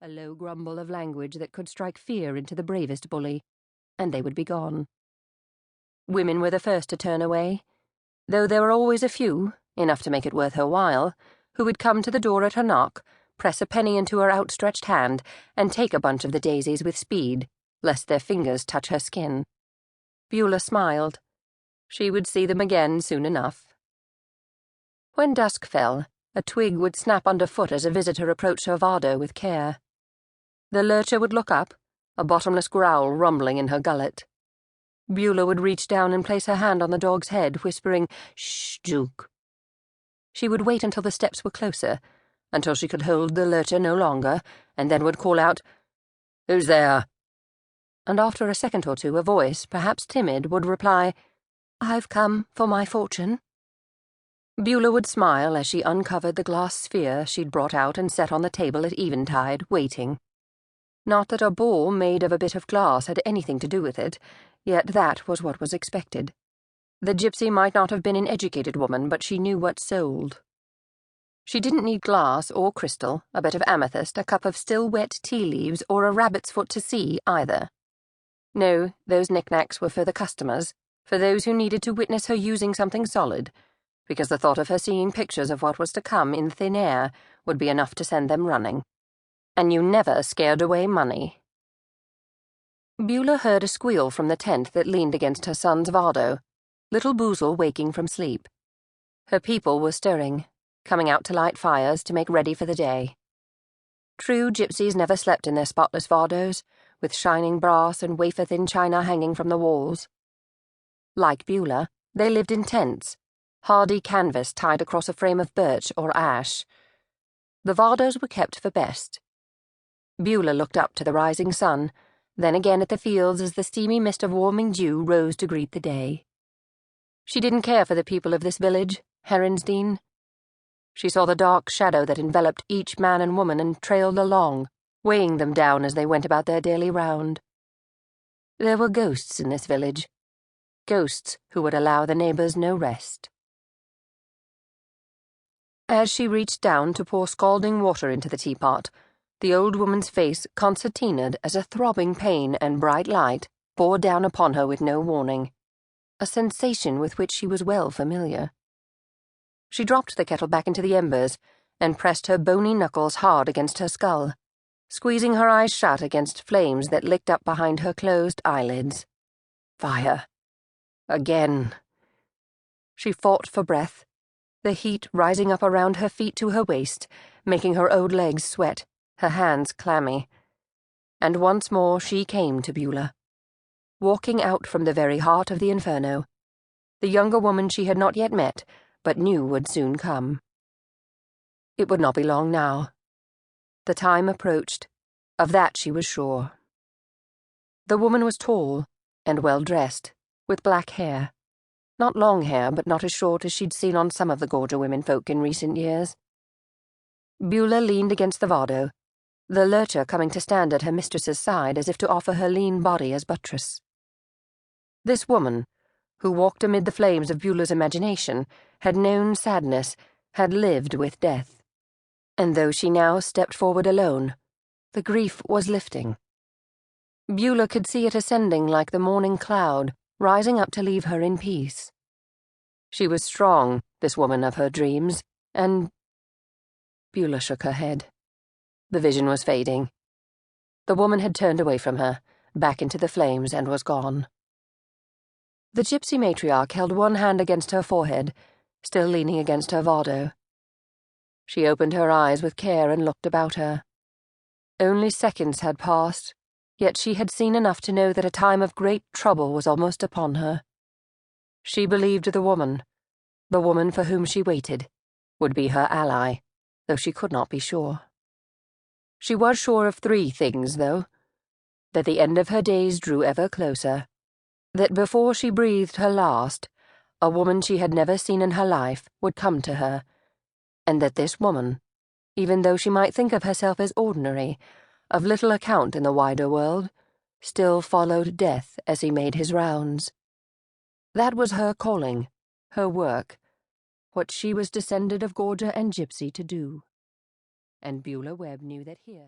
a low grumble of language that could strike fear into the bravest bully, and they would be gone. Women were the first to turn away, though there were always a few, enough to make it worth her while, who would come to the door at her knock, press a penny into her outstretched hand, and take a bunch of the daisies with speed, lest their fingers touch her skin. Beulah smiled. She would see them again soon enough. When dusk fell, a twig would snap underfoot as a visitor approached her larder with care. The lurcher would look up, a bottomless growl rumbling in her gullet. Beulah would reach down and place her hand on the dog's head, whispering, "Shh, Duke." She would wait until the steps were closer, until she could hold the lurcher no longer, and then would call out, "Who's there?" And after a second or two, a voice, perhaps timid, would reply, "I've come for my fortune." Beulah would smile as she uncovered the glass sphere she'd brought out and set on the table at eventide, waiting. Not that a ball made of a bit of glass had anything to do with it, yet that was what was expected. The gypsy might not have been an educated woman, but she knew what sold. She didn't need glass or crystal, a bit of amethyst, a cup of still wet tea leaves, or a rabbit's foot to see, either. No, those knickknacks were for the customers, for those who needed to witness her using something solid, because the thought of her seeing pictures of what was to come in thin air would be enough to send them running. And you never scared away money. Beulah heard a squeal from the tent that leaned against her son's Vardo, little Boozle waking from sleep. Her people were stirring, coming out to light fires to make ready for the day. True gypsies never slept in their spotless Vardos, with shining brass and wafer-thin china hanging from the walls. Like Beulah, they lived in tents, hardy canvas tied across a frame of birch or ash. The Vardos were kept for best. Beulah looked up to the rising sun, then again at the fields as the steamy mist of warming dew rose to greet the day. She didn't care for the people of this village, Heronsdean. She saw the dark shadow that enveloped each man and woman and trailed along, weighing them down as they went about their daily round. There were ghosts in this village, ghosts who would allow the neighbors no rest. As she reached down to pour scalding water into the teapot, the old woman's face concertinaed as a throbbing pain and bright light bore down upon her with no warning, a sensation with which she was well familiar. She dropped the kettle back into the embers and pressed her bony knuckles hard against her skull, squeezing her eyes shut against flames that licked up behind her closed eyelids. Fire. Again. She fought for breath, the heat rising up around her feet to her waist, making her old legs sweat, her hands clammy. And once more she came to Beulah, walking out from the very heart of the inferno, the younger woman she had not yet met, but knew would soon come. It would not be long now. The time approached. Of that she was sure. The woman was tall and well-dressed, with black hair. Not long hair, but not as short as she'd seen on some of the Gorger womenfolk in recent years. Beulah leaned against the Vardo, the lurcher coming to stand at her mistress's side as if to offer her lean body as buttress. This woman, who walked amid the flames of Beulah's imagination, had known sadness, had lived with death. And though she now stepped forward alone, the grief was lifting. Beulah could see it ascending like the morning cloud, rising up to leave her in peace. She was strong, this woman of her dreams, and... Beulah shook her head. The vision was fading. The woman had turned away from her, back into the flames, and was gone. The gypsy matriarch held one hand against her forehead, still leaning against her Vardo. She opened her eyes with care and looked about her. Only seconds had passed, yet she had seen enough to know that a time of great trouble was almost upon her. She believed the woman for whom she waited, would be her ally, though she could not be sure. She was sure of three things, though: that the end of her days drew ever closer, that before she breathed her last, a woman she had never seen in her life would come to her, and that this woman, even though she might think of herself as ordinary, of little account in the wider world, still followed death as he made his rounds. That was her calling, her work, what she was descended of Gorger and gypsy to do. And Beulah Webb knew that here...